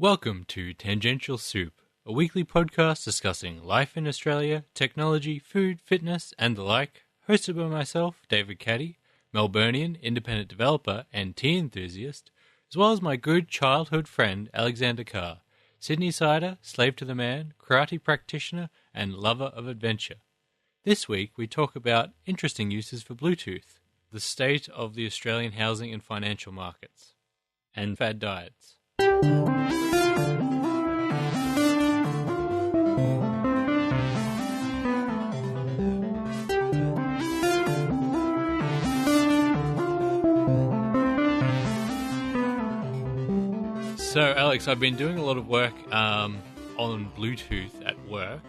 Welcome to Tangential Soup, a weekly podcast discussing life in Australia, technology, food, fitness, and the like, hosted by myself, David Caddy, Melburnian, independent developer and tea enthusiast, as well as my good childhood friend Alexander Carr, Sydney Sider, slave to the man, karate practitioner, and lover of adventure. This week we talk about interesting uses for Bluetooth, the state of the Australian housing and financial markets, and Fad Diets. So, Alex, I've been doing a lot of work on Bluetooth at work.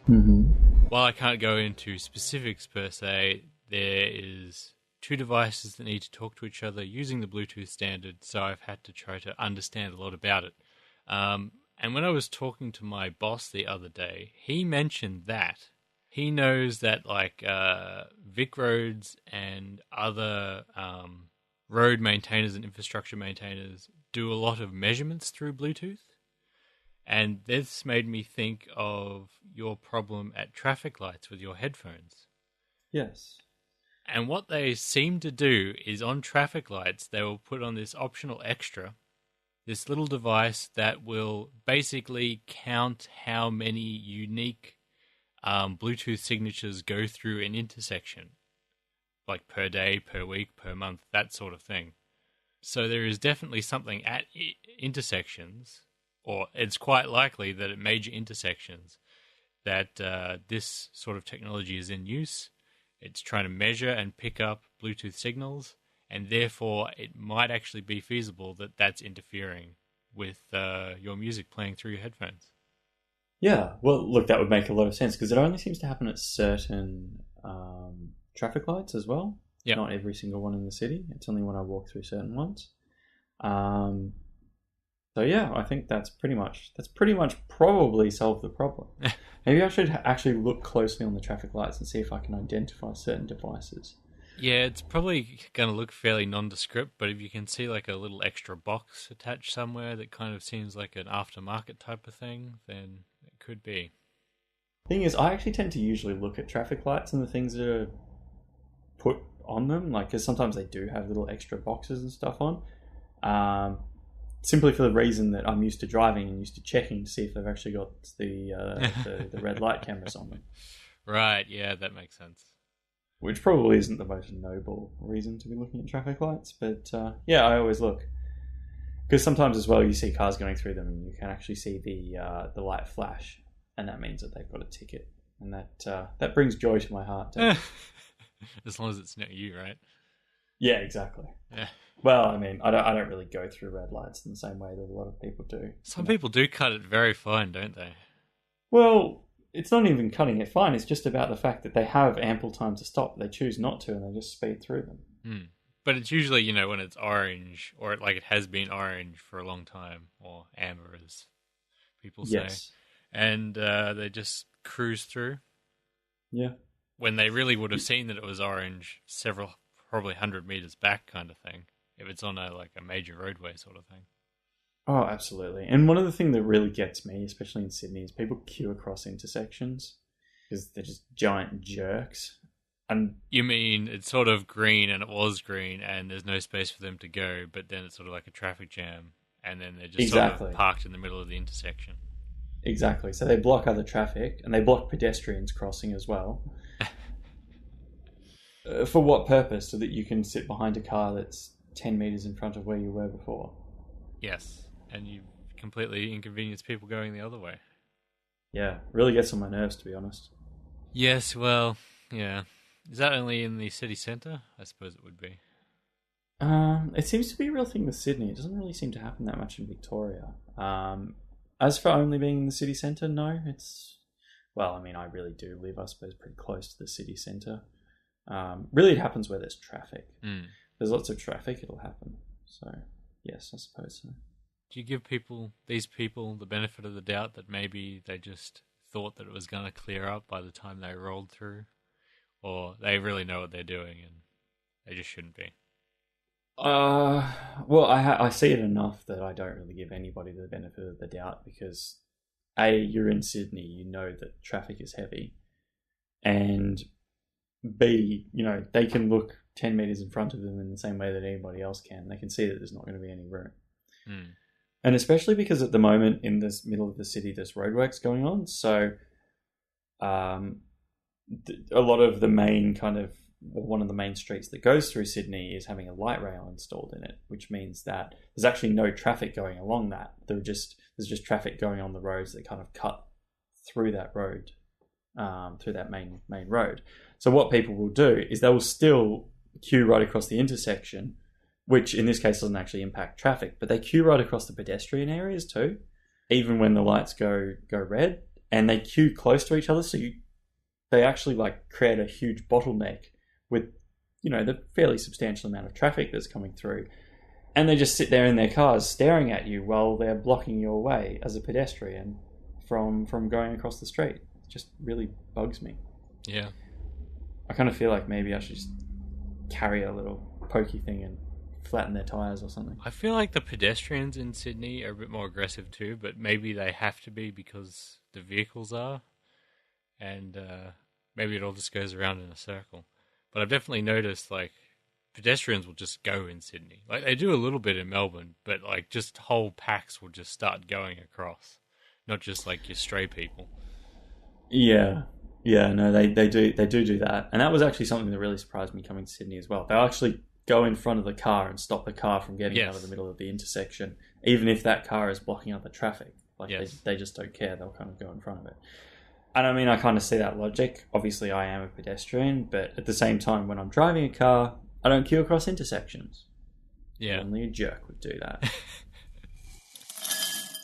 Mm-hmm. While I can't go into specifics per se, there is two devices that need to talk to each other using the Bluetooth standard, so I've had to try to understand a lot about it. And when I was talking to my boss the other day, he mentioned that he knows that Vic Roads and other road maintainers and infrastructure maintainers do a lot of measurements through Bluetooth. And this made me think of your problem at traffic lights with your headphones. Yes. And what they seem to do is on traffic lights, they will put on this optional extra, this little device that will basically count how many unique Bluetooth signatures go through an intersection, like per day, per week, per month, that sort of thing. So there is definitely something at intersections, or it's quite likely that at major intersections, that this sort of technology is in use. It's trying to measure and pick up Bluetooth signals, and therefore it might actually be feasible that that's interfering with your music playing through your headphones. Yeah, well, look, that would make a lot of sense because it only seems to happen at certain traffic lights as well. Yep. Not every single one in the city. It's only when I walk through certain ones. So yeah, I think that's pretty much probably solved the problem. Maybe I should actually look closely on the traffic lights and see if I can identify certain devices. Yeah, it's probably going to look fairly nondescript, but if you can see like a little extra box attached somewhere that kind of seems like an aftermarket type of thing, then it could be. Thing is, I actually tend to usually look at traffic lights and the things that are put on them, like, because sometimes they do have little extra boxes and stuff on. Simply for the reason that I'm used to driving and used to checking to see if they've actually got the red light cameras on them. Right, yeah, that makes sense. Which probably isn't the most noble reason to be looking at traffic lights, but yeah, I always look. Because sometimes as well you see cars going through them and you can actually see the light flash, and that means that they've got a ticket. And that brings joy to my heart. As long as it's not you, right? Yeah, exactly. Yeah. Well, I mean, I don't really go through red lights in the same way that a lot of people do. Some people do cut it very fine, don't they? Well, it's not even cutting it fine. It's just about the fact that they have ample time to stop. They choose not to, and they just speed through them. But it's usually, when it's orange, or it has been orange for a long time, or amber, as people say. Yes. And they just cruise through. Yeah. When they really would have seen that it was orange probably 100 meters back kind of thing, if it's on a major roadway sort of thing. Oh, absolutely. And one of the things that really gets me, especially in Sydney, is people queue across intersections because they're just giant jerks. And you mean it's sort of green and it was green and there's no space for them to go, but then it's sort of like a traffic jam and then they're just sort of parked in the middle of the intersection. Exactly. So they block other traffic and they block pedestrians crossing as well. For what purpose? So that you can sit behind a car that's 10 meters in front of where you were before. Yes, and you completely inconvenience people going the other way. Yeah, really gets on my nerves, to be honest. Yes, well, yeah. Is that only in the city centre? I suppose it would be. It seems to be a real thing with Sydney. It doesn't really seem to happen that much in Victoria. As for only being in the city centre, no. Well, I mean, I really do live, I suppose, pretty close to the city centre. Really, it happens where there's traffic. There's lots of traffic, it'll happen. So, yes, I suppose so. Do you give these people, the benefit of the doubt that maybe they just thought that it was going to clear up by the time they rolled through? Or they really know what they're doing and they just shouldn't be? Uh, well, I see it enough that I don't really give anybody the benefit of the doubt because A, you're in Sydney, you know that traffic is heavy, and B, they can look 10 metres in front of them in the same way that anybody else can. They can see that there's not going to be any room. Hmm. And especially because at the moment in this middle of the city, there's roadworks going on. So um, a lot of the main one of the main streets that goes through Sydney is having a light rail installed in it, which means that there's actually no traffic going along that. There's just traffic going on the roads that kind of cut through that road, through that main road. So what people will do is they will still queue right across the intersection, which in this case doesn't actually impact traffic, but they queue right across the pedestrian areas too, even when the lights go red, and they queue close to each other. So they actually like create a huge bottleneck with the fairly substantial amount of traffic that's coming through, and they just sit there in their cars staring at you while they're blocking your way as a pedestrian from going across the street. It just really bugs me. Yeah. I kind of feel like maybe I should just carry a little pokey thing and flatten their tires or something. I feel like the pedestrians in Sydney are a bit more aggressive too, but maybe they have to be because the vehicles are, and maybe it all just goes around in a circle. But I've definitely noticed like pedestrians will just go in Sydney. Like they do a little bit in Melbourne, but like just whole packs will just start going across, not just like your stray people. Yeah. Yeah, no, they do that. And that was actually something that really surprised me coming to Sydney as well. They'll actually go in front of the car and stop the car from getting out of the middle of the intersection, even if that car is blocking up the traffic. Like they just don't care. They'll kind of go in front of it. And I mean, I kind of see that logic. Obviously, I am a pedestrian, but at the same time, when I'm driving a car, I don't queue across intersections. Yeah. Only a jerk would do that.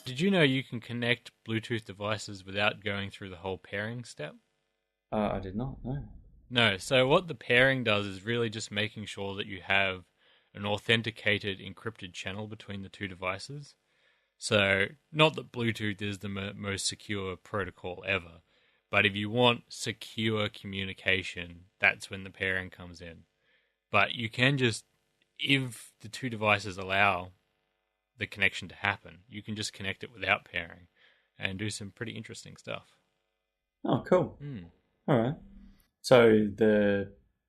Did you know you can connect Bluetooth devices without going through the whole pairing step? I did not, no. No, so what the pairing does is really just making sure that you have an authenticated encrypted channel between the two devices. So, not that Bluetooth is the most secure protocol ever, but if you want secure communication, that's when the pairing comes in. But you can just, if the two devices allow the connection to happen, you can just connect it without pairing and do some pretty interesting stuff. Oh, cool. Mm. All right. So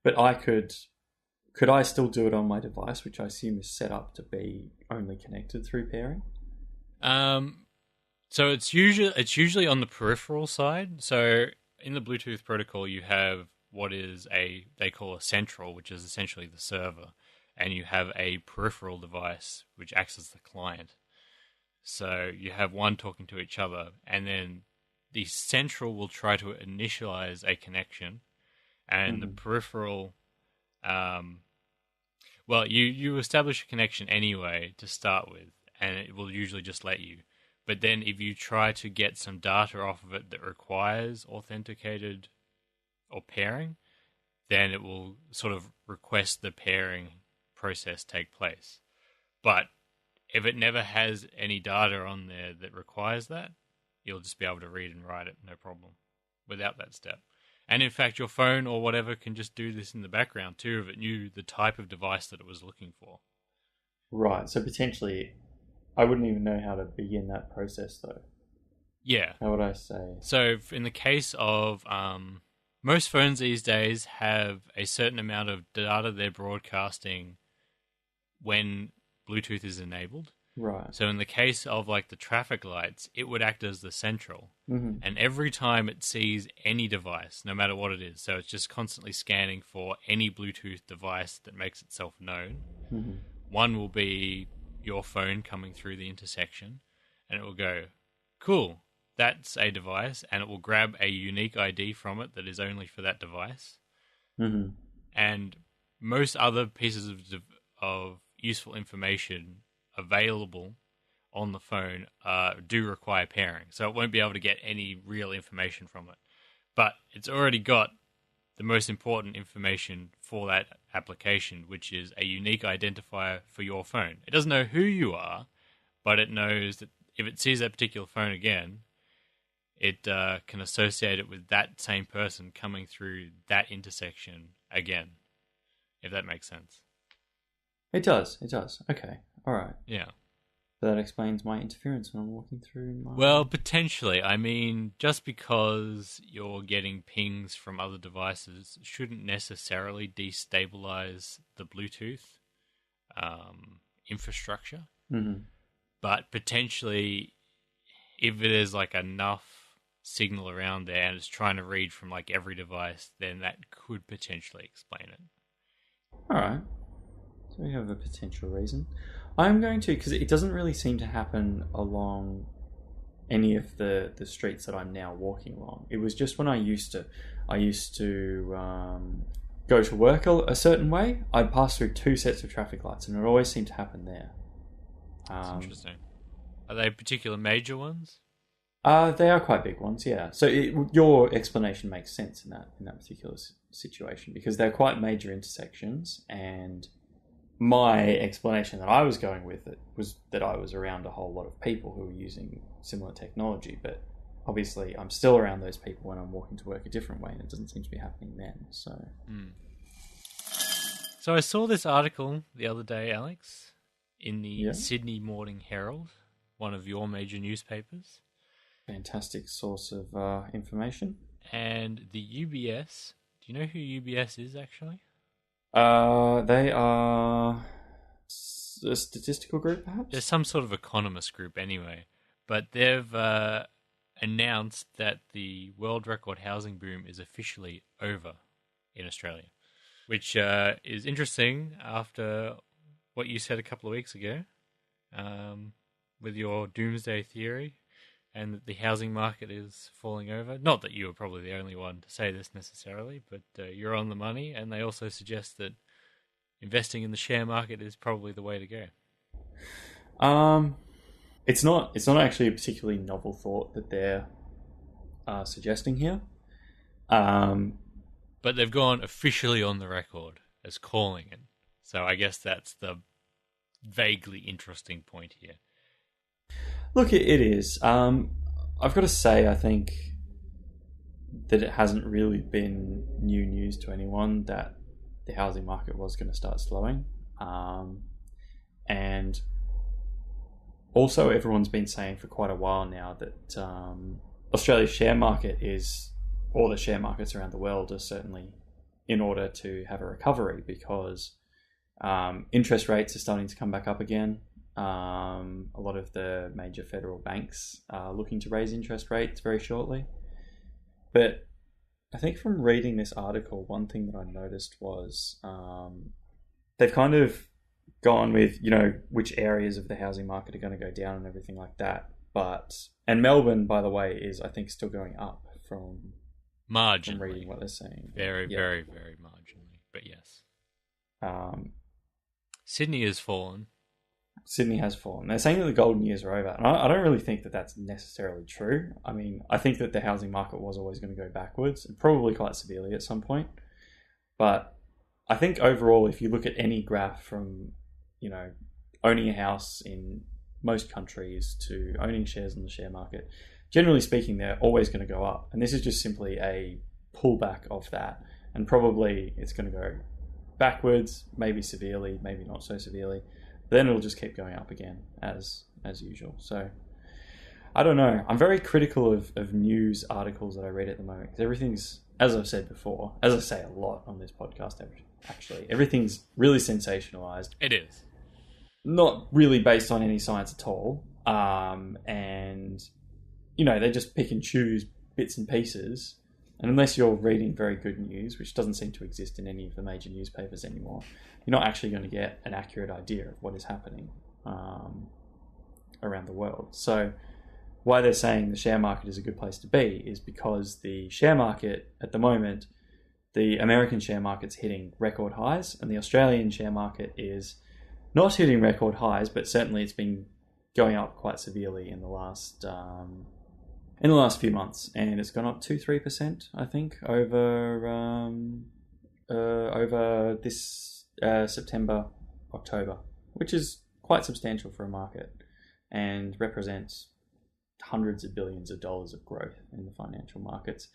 but could I still do it on my device, which I assume is set up to be only connected through pairing? So it's usually on the peripheral side. So in the Bluetooth protocol, you have what is they call a central, which is essentially the server, and you have a peripheral device which acts as the client. So you have one talking to each other, and then the central will try to initialize a connection, and the peripheral, you establish a connection anyway to start with, and it will usually just let you. But then if you try to get some data off of it that requires authenticated or pairing, then it will sort of request the pairing process take place. But if it never has any data on there that requires that, you'll just be able to read and write it, no problem, without that step. And in fact, your phone or whatever can just do this in the background too if it knew the type of device that it was looking for. Right, so potentially I wouldn't even know how to begin that process though. Yeah. How would I say? So in the case of most phones these days have a certain amount of data they're broadcasting when Bluetooth is enabled. Right. So in the case of like the traffic lights, it would act as the central. Mm-hmm. And every time it sees any device, no matter what it is, so it's just constantly scanning for any Bluetooth device that makes itself known. Mm-hmm. One will be your phone coming through the intersection, and it will go, cool, that's a device, and it will grab a unique ID from it that is only for that device. Mm-hmm. And most other pieces of useful information available on the phone do require pairing, so it won't be able to get any real information from it. But it's already got the most important information for that application, which is a unique identifier for your phone. It doesn't know who you are, but it knows that if it sees that particular phone again, it can associate it with that same person coming through that intersection again, if that makes sense. It does. It does. Okay. All right. Yeah. That explains my interference when I'm walking through my... Well, potentially. I mean, just because you're getting pings from other devices shouldn't necessarily destabilize the Bluetooth infrastructure. Mm-hmm. But potentially, if there's like enough signal around there and it's trying to read from like every device, then that could potentially explain it. All right. So we have a potential reason. I'm going to, because it doesn't really seem to happen along any of the streets that I'm now walking along. It was just when I used to go to work a certain way. I'd pass through two sets of traffic lights, and it always seemed to happen there. That's interesting. Are they particular major ones? They are quite big ones, yeah. So your explanation makes sense in that particular situation, because they're quite major intersections, and my explanation that I was going with it was that I was around a whole lot of people who were using similar technology, but obviously I'm still around those people when I'm walking to work a different way, and it doesn't seem to be happening then. So I saw this article the other day, Alex, in the Yeah. Sydney Morning Herald, one of your major newspapers. Fantastic source of information. And the UBS, do you know who UBS is actually? They are a statistical group, perhaps? There's some sort of economist group anyway, but they've announced that the world record housing boom is officially over in Australia, which is interesting after what you said a couple of weeks ago with your doomsday theory and that the housing market is falling over. Not that you were probably the only one to say this necessarily, but you're on the money, and they also suggest that investing in the share market is probably the way to go. It's not actually a particularly novel thought that they're suggesting here. But they've gone officially on the record as calling it. So I guess that's the vaguely interesting point here. Look, it is. I've got to say, I think that it hasn't really been new news to anyone that the housing market was going to start slowing. And also, everyone's been saying for quite a while now that Australia's share market is, or the share markets around the world are certainly in order to have a recovery, because interest rates are starting to come back up again. A lot of the major federal banks are looking to raise interest rates very shortly. But I think from reading this article, one thing that I noticed was they've kind of gone with, which areas of the housing market are going to go down and everything like that. And Melbourne, by the way, is, I think, still going up from reading what they're saying. Very, very, very marginally. But yes. Sydney has fallen. Sydney has fallen. They're saying that the golden years are over. And I don't really think that that's necessarily true. I mean, I think that the housing market was always going to go backwards, and probably quite severely at some point. But I think overall, if you look at any graph from, owning a house in most countries to owning shares in the share market, generally speaking, they're always going to go up. And this is just simply a pullback of that. And probably it's going to go backwards, maybe severely, maybe not so severely. Then it'll just keep going up again as usual. So I don't know. I'm very critical of news articles that I read at the moment, because everything's, as I've said before, as I say a lot on this podcast, actually, everything's really sensationalized. It is. Not really based on any science at all. And, they just pick and choose bits and pieces. And unless you're reading very good news, which doesn't seem to exist in any of the major newspapers anymore, you're not actually going to get an accurate idea of what is happening around the world. So why they're saying the share market is a good place to be is because the share market at the moment, the American share market's hitting record highs, and the Australian share market is not hitting record highs, but certainly it's been going up quite severely in the last few months, and it's gone up 2-3%, I think, over this September, October, which is quite substantial for a market and represents hundreds of billions of dollars of growth in the financial markets,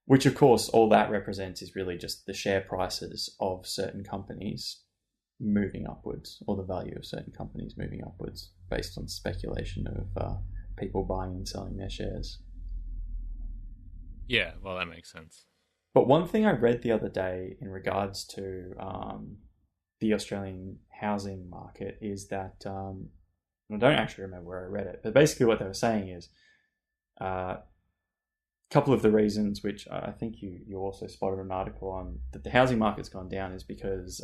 which of course all that represents is really just the share prices of certain companies moving upwards, or the value of certain companies moving upwards based on speculation of people buying and selling their shares. Yeah, well, that makes sense. But one thing I read the other day in regards to the Australian housing market is that, I don't actually remember where I read it, but basically what they were saying is a couple of the reasons, which I think you also spotted an article on, that the housing market's gone down is because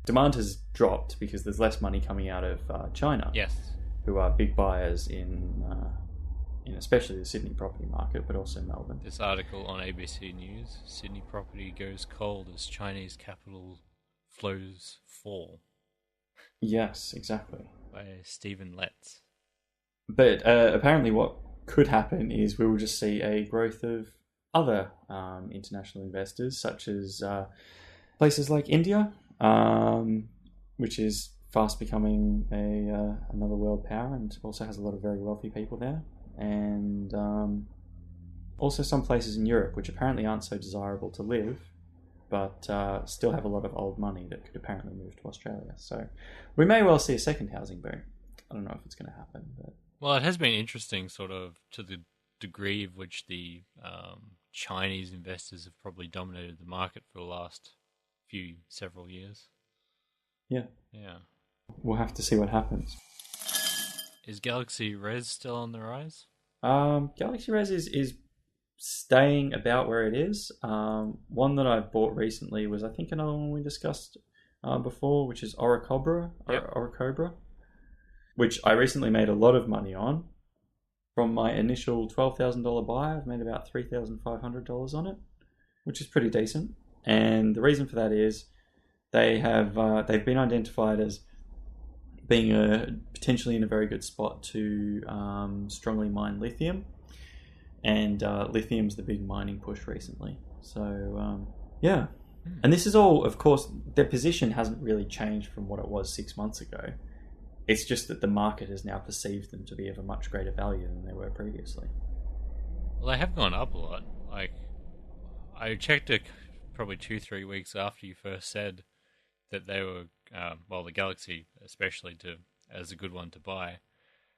demand has dropped because there's less money coming out of China, Yes. who are big buyers in especially the Sydney property market, but also Melbourne. This article on ABC News: Sydney property goes cold as Chinese capital flows fall. Yes, exactly. By Stephen Letts. But apparently what could happen is we will just see a growth of other international investors, such as places like India, which is fast becoming another world power and also has a lot of very wealthy people there. And also some places in Europe, which apparently aren't so desirable to live, but still have a lot of old money that could apparently move to Australia. So we may well see a second housing boom. I don't know if it's going to happen. But... Well, it has been interesting, sort of, to the degree of which the Chinese investors have probably dominated the market for the last several years. Yeah. Yeah. We'll have to see what happens. Is Galaxy Res still on the rise? Galaxy Res is staying about where it is. One that I bought recently was, I think, another one we discussed before, which is Oricobra, Yep. Oricobra, which I recently made a lot of money on. From my initial $12,000 buy, I've made about $3,500 on it, which is pretty decent. And the reason for that is they've been identified as being potentially in a very good spot to strongly mine lithium. And lithium's the big mining push recently. So, yeah. And this is all, of course, their position hasn't really changed from what it was 6 months ago. It's just that the market has now perceived them to be of a much greater value than they were previously. Well, they have gone up a lot. Like, I checked it probably 2-3 weeks after you first said that they were, the Galaxy especially, as a good one to buy.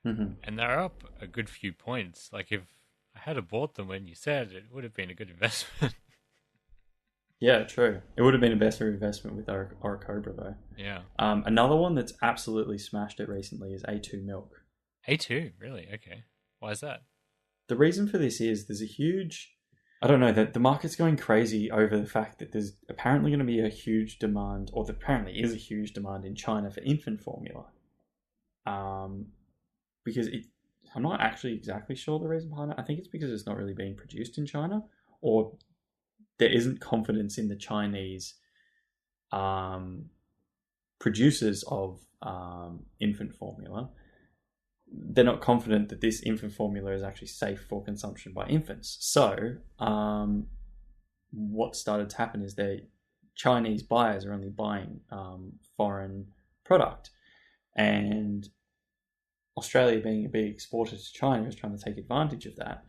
Mm-hmm. And they're up a good few points. Like, if I had bought them when you said, it would have been a good investment. Yeah, true. It would have been a better investment with Oricobra, though. Yeah. Another one that's absolutely smashed it recently is A2 Milk. A2, really? Okay. Why is that? The reason for this is there's a huge... I don't know, that the market's going crazy over the fact that there's apparently going to be a huge demand, or there apparently is a huge demand in China for infant formula. Because I'm not actually exactly sure the reason behind it. I think it's because it's not really being produced in China, or there isn't confidence in the Chinese producers of infant formula. They're not confident that this infant formula is actually safe for consumption by infants. So what started to happen is that Chinese buyers are only buying foreign product. And Australia, being a big exporter to China, is trying to take advantage of that.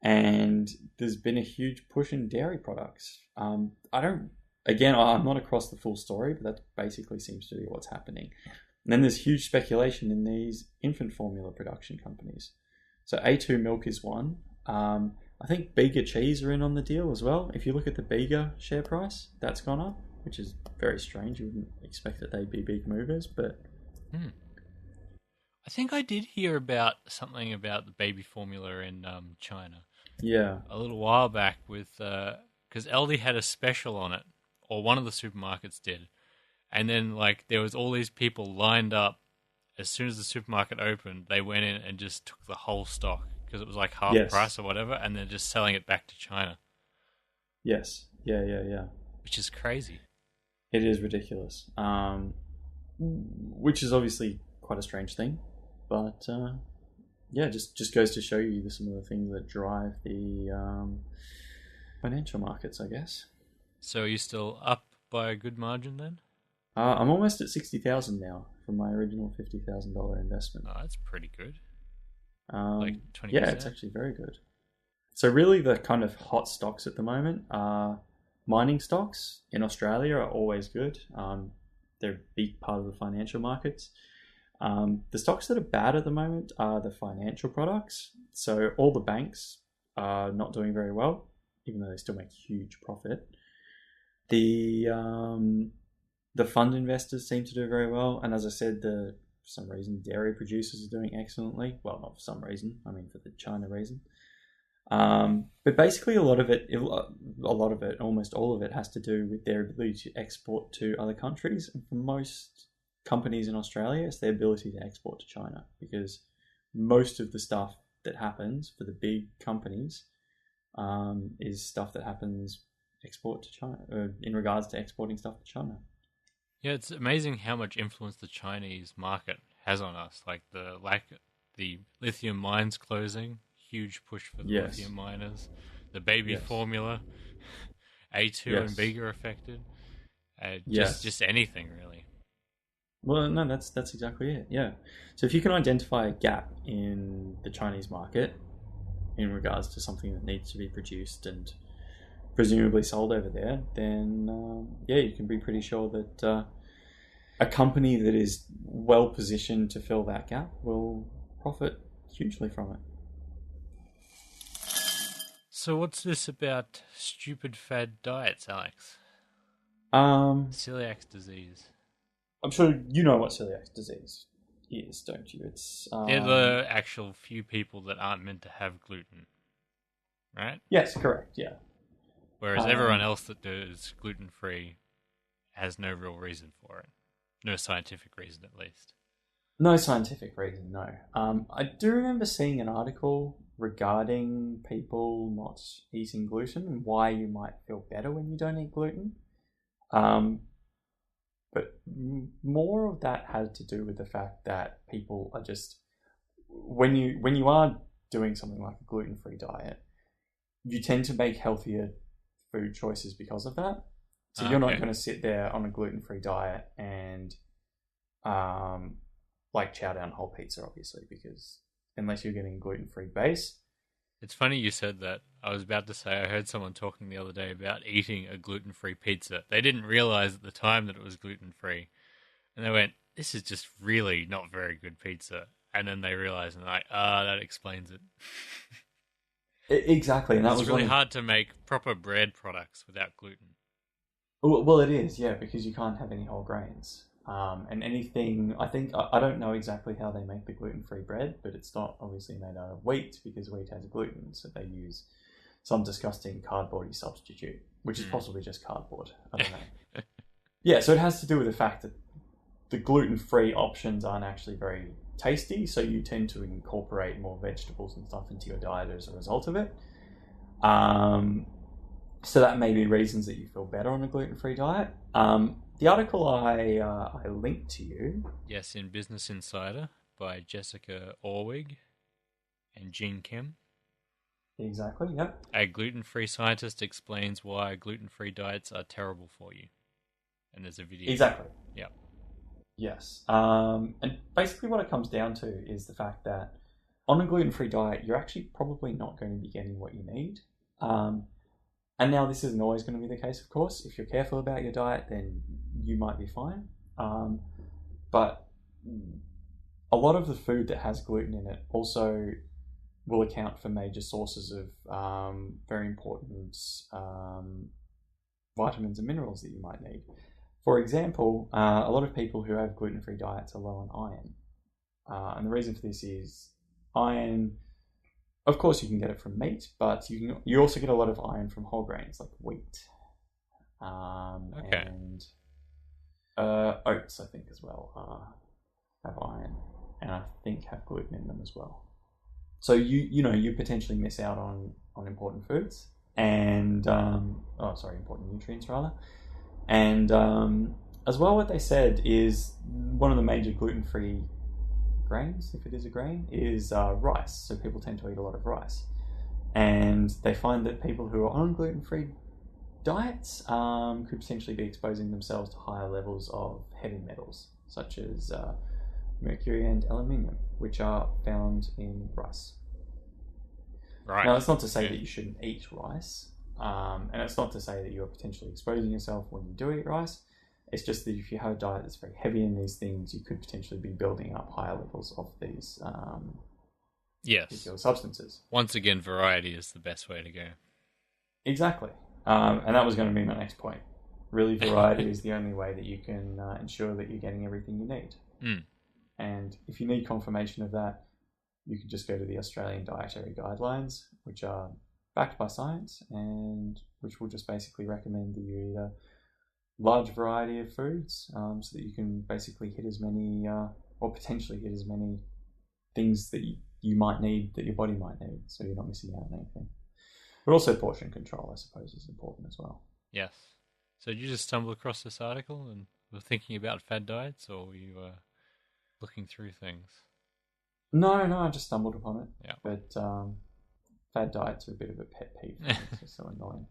And there's been a huge push in dairy products. I'm not across the full story, but that basically seems to be what's happening. And then there's huge speculation in these infant formula production companies. So A2 Milk is one. I think Bega Cheese are in on the deal as well. If you look at the Bega share price, that's gone up, which is very strange. You wouldn't expect that they'd be big movers, but... I think I did hear about something about the baby formula in China. Yeah. A little while back with... Because Aldi had a special on it, or one of the supermarkets did. And then, there was all these people lined up. As soon as the supermarket opened, they went in and just took the whole stock because it was half price or whatever, and then just selling it back to China. Yes. Yeah. Which is crazy. It is ridiculous. Which is obviously quite a strange thing. But, just goes to show you some of the things that drive the financial markets, I guess. So are you still up by a good margin then? I'm almost at 60,000 now from my original $50,000 investment. Oh, that's pretty good. 20%. Yeah, it's actually very good. So really the kind of hot stocks at the moment are mining stocks in Australia are always good. they're a big part of the financial markets. The stocks that are bad at the moment are the financial products. So all the banks are not doing very well, even though they still make huge profit. The fund investors seem to do very well, and as I said, for some reason, dairy producers are doing excellently. Well, not for some reason. I mean, for the China reason. But basically, almost all of it, has to do with their ability to export to other countries. And for most companies in Australia, it's their ability to export to China, because most of the stuff that happens for the big companies is stuff that happens export to China, in regards to exporting stuff to China. Yeah, it's amazing how much influence the Chinese market has on us. Like the lithium mines closing, huge push for the lithium miners. The baby formula, A2 and Bega are affected. Just anything really. Well, no, that's exactly it. Yeah. So if you can identify a gap in the Chinese market in regards to something that needs to be produced and presumably sold over there, then you can be pretty sure that a company that is well positioned to fill that gap will profit hugely from it. So what's this about stupid fad diets, Alex? Celiac disease. I'm sure you know what celiac disease is, don't you? It's they're the actual few people that aren't meant to have gluten, right? Yes, correct. Yeah. Whereas everyone else that does gluten-free has no real reason for it. No scientific reason, at least. No scientific reason, no. I do remember seeing an article regarding people not eating gluten and why you might feel better when you don't eat gluten. But more of that had to do with the fact that people are just... When you are doing something like a gluten-free diet, you tend to make healthier food choices because of that. So you're not going to sit there on a gluten-free diet and chow down whole pizza, obviously, because unless you're getting a gluten-free base. It's funny you said that. I was about to say I heard someone talking the other day about eating a gluten-free pizza. They didn't realize at the time that it was gluten-free. And they went, this is just really not very good pizza. And then they realized, and they're like, that explains it. Exactly, and that was really hard to make proper bread products without gluten. Well, it is, yeah, because you can't have any whole grains. And anything, I don't know exactly how they make the gluten-free bread, but it's not obviously made out of wheat because wheat has gluten, so they use some disgusting cardboardy substitute, which is possibly just cardboard. I don't know. Yeah, so it has to do with the fact that the gluten-free options aren't actually very tasty, so you tend to incorporate more vegetables and stuff into your diet as a result of it. So that may be reasons that you feel better on a gluten-free diet. The article I linked to you... Yes, in Business Insider by Jessica Orwig and Jean Kim. Exactly, yep. A gluten-free scientist explains why gluten-free diets are terrible for you. And there's a video. Exactly. Yep. Yes. And basically what it comes down to is the fact that on a gluten-free diet, you're actually probably not going to be getting what you need. And now this isn't always going to be the case, of course. If you're careful about your diet, then you might be fine. But a lot of the food that has gluten in it also will account for major sources of very important vitamins and minerals that you might need. For example, a lot of people who have gluten-free diets are low on iron. And the reason for this is iron... Of course, you can get it from meat, but you also get a lot of iron from whole grains like wheat, and oats. I think as well have iron, and I think have gluten in them as well. So you potentially miss out on important foods and important nutrients rather, and as well. What they said is one of the major gluten-free grains, if it is a grain, is rice. So people tend to eat a lot of rice, and they find that people who are on gluten-free diets could potentially be exposing themselves to higher levels of heavy metals such as mercury and aluminium, which are found in rice. Right. Now, that's not to say that you shouldn't eat rice, and it's not to say that you're potentially exposing yourself when you do eat rice. It's just that if you have a diet that's very heavy in these things, you could potentially be building up higher levels of these Yes. particular substances. Once again, variety is the best way to go. Exactly. And that was going to be my next point. Really, variety is the only way that you can ensure that you're getting everything you need. Mm. And if you need confirmation of that, you can just go to the Australian Dietary Guidelines, which are backed by science and which will just basically recommend that you eat a large variety of foods so that you can basically hit as many or potentially hit as many things that you might need, that your body might need, so you're not missing out on anything. But also portion control, I suppose, is important as well. Yes. So did you just stumble across this article and were thinking about fad diets, or were you looking through things? No, I just stumbled upon it. Yeah. But fad diets are a bit of a pet peeve for me. It's just so annoying.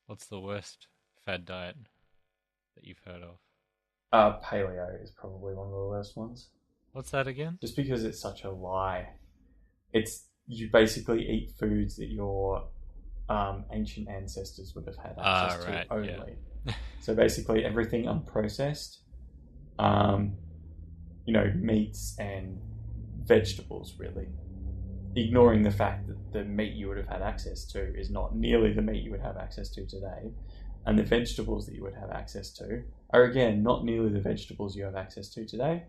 What's the worst fad diet that you've heard of? Paleo is probably one of the worst ones. What's that again? Just because it's such a lie. It's you basically eat foods that your ancient ancestors would have had access to only. Yeah. So basically everything unprocessed, meats and vegetables, really. Ignoring the fact that the meat you would have had access to is not nearly the meat you would have access to today, and the vegetables that you would have access to are, again, not nearly the vegetables you have access to today.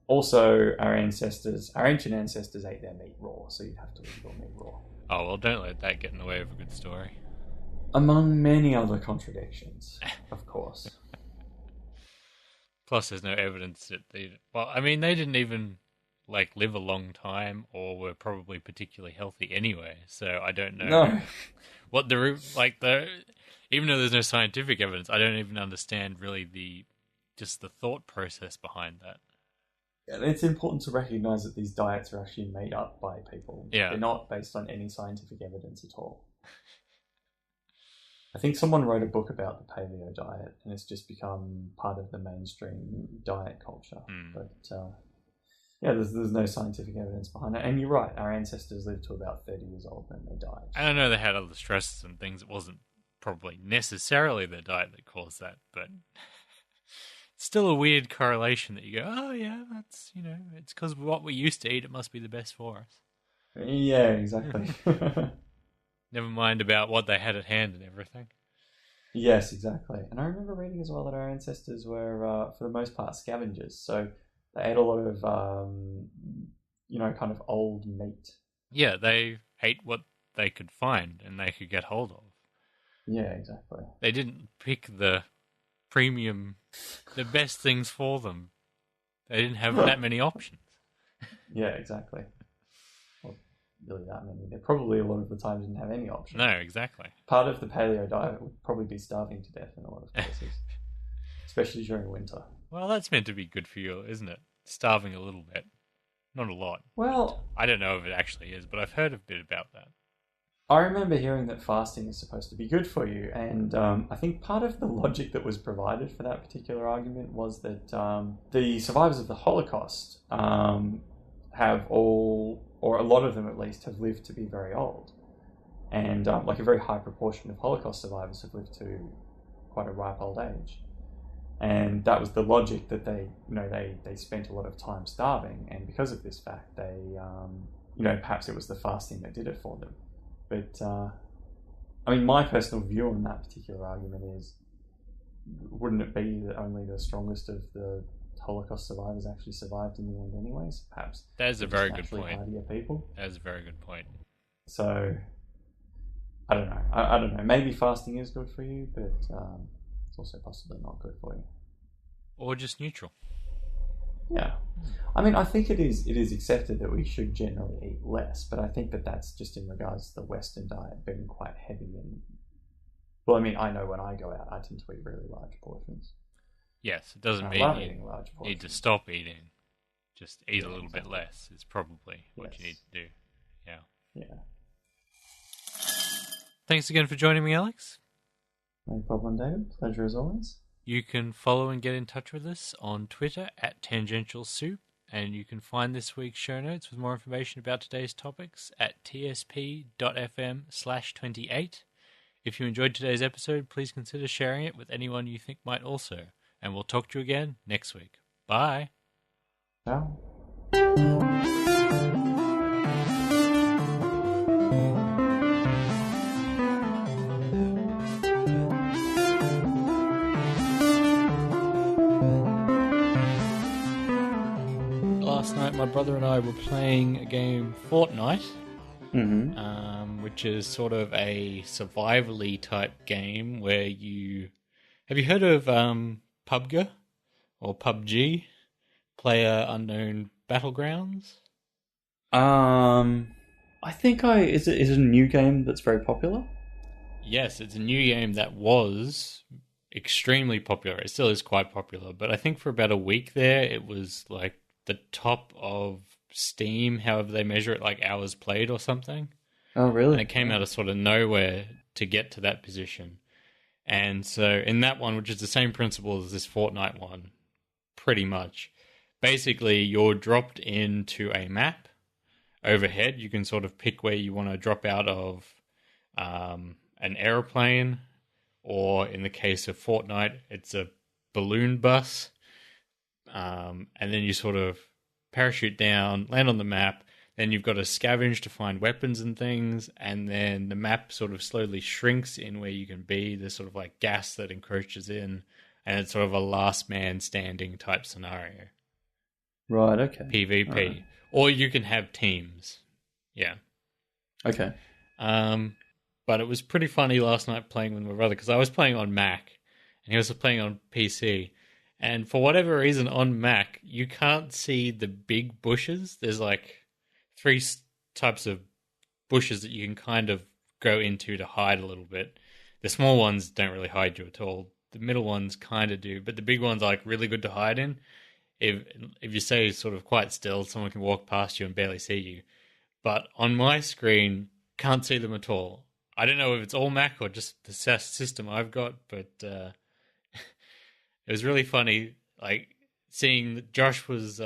Also, our ancient ancestors ate their meat raw, so you'd have to eat your meat raw. Oh, well, don't let that get in the way of a good story. Among many other contradictions, of course. Plus, there's no evidence that they didn't even live a long time, or were probably particularly healthy anyway. So I don't know what even though there's no scientific evidence, I don't even understand really the thought process behind that. Yeah, it's important to recognise that these diets are actually made up by people. Yeah. They're not based on any scientific evidence at all. I think someone wrote a book about the paleo diet, and it's just become part of the mainstream diet culture. But there's no scientific evidence behind it. And you're right, our ancestors lived to about 30 years old when they died. I don't know, they had other stresses and things. It wasn't probably necessarily their diet that caused that, but it's still a weird correlation that you go, oh yeah, that's, it's because of what we used to eat, it must be the best for us. Yeah, exactly. Never mind about what they had at hand and everything. Yes, exactly. And I remember reading as well that our ancestors were, for the most part, scavengers. So they ate a lot of, kind of old meat. Yeah, they ate what they could find and they could get hold of. Yeah, exactly. They didn't pick the premium, the best things for them. They didn't have that many options. Yeah, exactly. Really that many. They probably a lot of the time didn't have any options. No, exactly. Part of the paleo diet would probably be starving to death in a lot of cases, especially during winter. Well, that's meant to be good for you, isn't it? Starving a little bit. Not a lot. Well, I don't know if it actually is, but I've heard a bit about that. I remember hearing that fasting is supposed to be good for you, and I think part of the logic that was provided for that particular argument was that the survivors of the Holocaust have all, or a lot of them at least, have lived to be very old. And a very high proportion of Holocaust survivors have lived to quite a ripe old age. And that was the logic that they spent a lot of time starving. And because of this fact, they, perhaps it was the fasting that did it for them. But, my personal view on that particular argument is, wouldn't it be that only the strongest of the Holocaust survivors actually survived in the end anyways? Perhaps. That is a very good point. Hardier people. That is a very good point. So, I don't know. I don't know. Maybe fasting is good for you, but it's also possibly not good for you. Or just neutral. Yeah. I think it is accepted that we should generally eat less, but I think that that's just in regards to the Western diet being quite heavy. And I know when I go out, I tend to eat really large portions. Yes, it doesn't mean you need to stop eating. Just eat a little bit less is probably what you need to do. Yeah. Yeah. Thanks again for joining me, Alex. No problem, David. Pleasure as always. You can follow and get in touch with us on Twitter at Tangential Soup, and you can find this week's show notes with more information about today's topics at tsp.fm/28. If you enjoyed today's episode, please consider sharing it with anyone you think might also. And we'll talk to you again next week. Bye. Ciao. Last night, my brother and I were playing a game, Fortnite, which is sort of a survival-y type game where you... Have you heard of PUBG or PUBG? Player Unknown Battlegrounds? I think is it a new game that's very popular? Yes, it's a new game that was extremely popular. It still is quite popular, but I think for about a week there, it was like the top of Steam, however they measure it, like hours played or something. Oh, really? And it came out of sort of nowhere to get to that position. And so in that one, which is the same principle as this Fortnite one, pretty much, basically you're dropped into a map overhead. You can sort of pick where you want to drop out of an aeroplane, or in the case of Fortnite, it's a balloon bus. And then you sort of parachute down, land on the map. Then you've got to scavenge to find weapons and things. And then the map sort of slowly shrinks in where you can be. There's sort of like gas that encroaches in. And it's sort of a last man standing type scenario. Right, okay. PvP. Right. Or you can have teams. Yeah. Okay. But it was pretty funny last night playing with my brother because I was playing on Mac and he was playing on PC. And for whatever reason on Mac, you can't see the big bushes. There's like 3 types of bushes that you can kind of go into to hide a little bit. The small ones don't really hide you at all. The middle ones kind of do, but the big ones are like really good to hide in. If you stay sort of quite still, someone can walk past you and barely see you. But on my screen, can't see them at all. I don't know if it's all Mac or just the system I've got, but it was really funny, like seeing that Josh was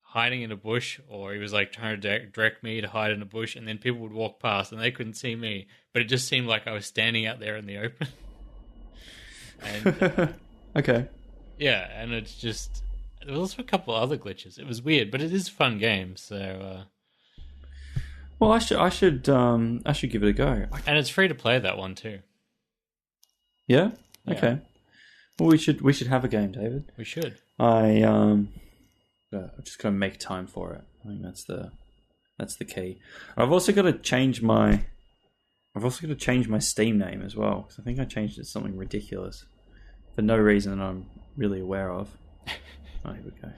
hiding in a bush, or he was like trying to direct me to hide in a bush, and then people would walk past and they couldn't see me, but it just seemed like I was standing out there in the open. And okay. yeah, and it's just, there was also a couple of other glitches. It was weird, but it is a fun game, so well, I should give it a go. And it's free to play, that one too. Yeah? Okay. Well, we should have a game, David. We should. I'm just gonna make time for it. I think that's the key. I've also got to change my Steam name as well, because I think I changed it to something ridiculous for no reason I'm really aware of. Oh, here we go.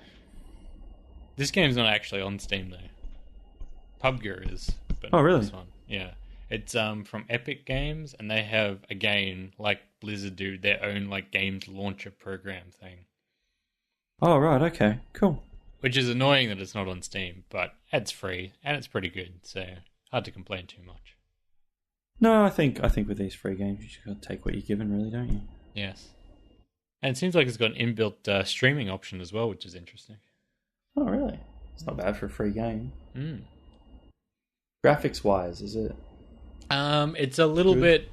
This game's not actually on Steam though. PUBG is. But oh, really? This one. Yeah. It's from Epic Games, and they have, again, like Blizzard do, their own like games launcher program thing. Oh, right, okay, cool. Which is annoying that it's not on Steam, but it's free and it's pretty good, so hard to complain too much. No, I think with these free games, you just got to take what you're given, really, don't you? Yes. And it seems like it's got an inbuilt streaming option as well, which is interesting. Oh, really? It's not bad for a free game. Mm. Graphics-wise, is it? It's a little bit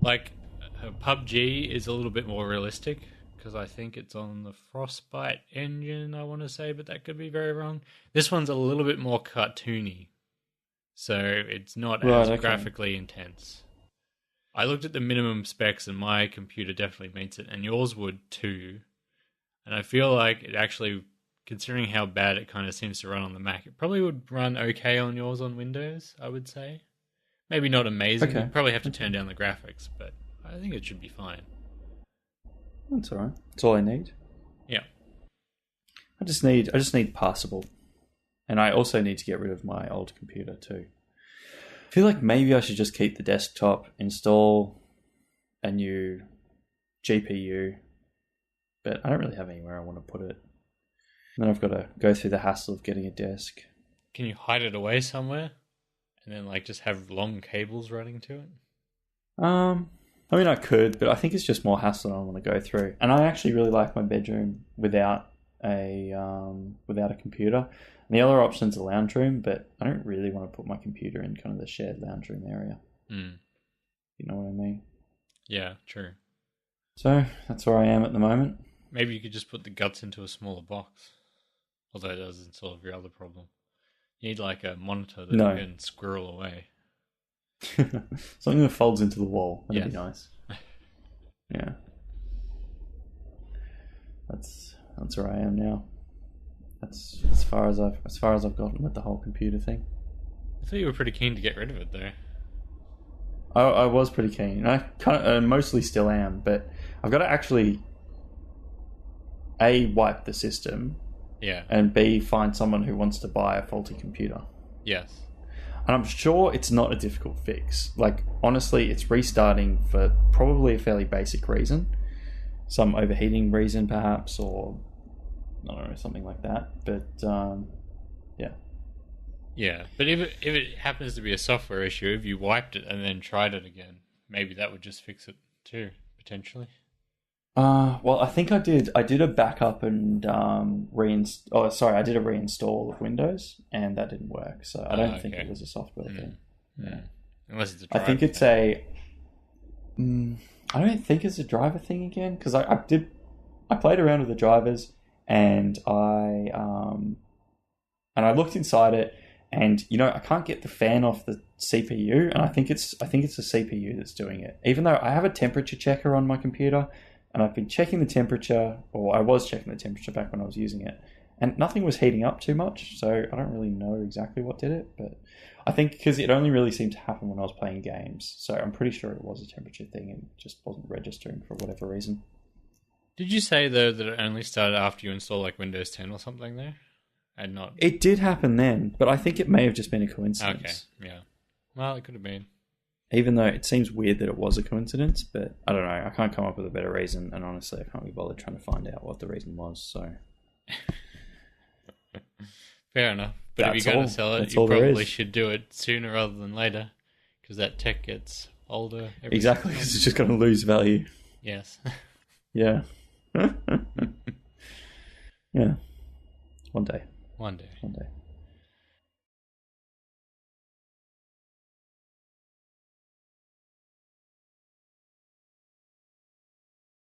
like PUBG is a little bit more realistic because I think it's on the Frostbite engine, I want to say, but that could be very wrong. This one's a little bit more cartoony, so it's not as graphically intense. I looked at the minimum specs and my computer definitely meets it, and yours would too. And I feel like it actually, considering how bad it kind of seems to run on the Mac, it probably would run okay on yours on Windows, I would say. Maybe not amazing. Okay. You'd probably have to turn down the graphics, but I think it should be fine. That's all right. That's all I need. Yeah. I just need passable. And I also need to get rid of my old computer too. I feel like maybe I should just keep the desktop, install a new GPU, but I don't really have anywhere I want to put it. And then I've got to go through the hassle of getting a desk. Can you hide it away somewhere? And then like just have long cables running to it? I mean, I could, but I think it's just more hassle than I want to go through. And I actually really like my bedroom without a computer. And the other option's a lounge room, but I don't really want to put my computer in kind of the shared lounge room area. Mm. You know what I mean? Yeah, true. So that's where I am at the moment. Maybe you could just put the guts into a smaller box. Although it doesn't solve your other problem. You need like a monitor that you can squirrel away. Something that folds into the wall. That'd be nice. Yeah. That's where I am now. That's as far as I've gotten with the whole computer thing. I thought you were pretty keen to get rid of it though. I was pretty keen. I kind of mostly still am, but I've got to actually A, wipe the system, and B, find someone who wants to buy a faulty computer. Yes. And I'm sure it's not a difficult fix. Like, honestly, it's restarting for probably a fairly basic reason. Some overheating reason, perhaps, or I don't know, something like that. But, yeah. Yeah, but if it happens to be a software issue, if you wiped it and then tried it again, maybe that would just fix it too, potentially. Well, I think I did a backup and I did a reinstall of Windows, and that didn't work. So I don't think it was a software thing. Yeah. Unless it's a driver I think it's thing. I don't think it's a driver thing again, because I played around with the drivers, and I looked inside it, and I can't get the fan off the CPU, and I think it's the CPU that's doing it. Even though I have a temperature checker on my computer, and I've been checking the temperature, or I was checking the temperature back when I was using it, and nothing was heating up too much, so I don't really know exactly what did it, but I think because it only really seemed to happen when I was playing games, so I'm pretty sure it was a temperature thing and just wasn't registering for whatever reason. Did you say, though, that it only started after you install like Windows 10 or something there? And not... It did happen then, but I think it may have just been a coincidence. Okay, yeah. Well, it could have been. Even though it seems weird that it was a coincidence, but I don't know. I can't come up with a better reason, and honestly, I can't be bothered trying to find out what the reason was, so... Fair enough. But if you're going to sell it, you probably should do it sooner rather than later, because that tech gets older. Exactly, because it's just going to lose value. Yes. Yeah. Yeah. One day. One day.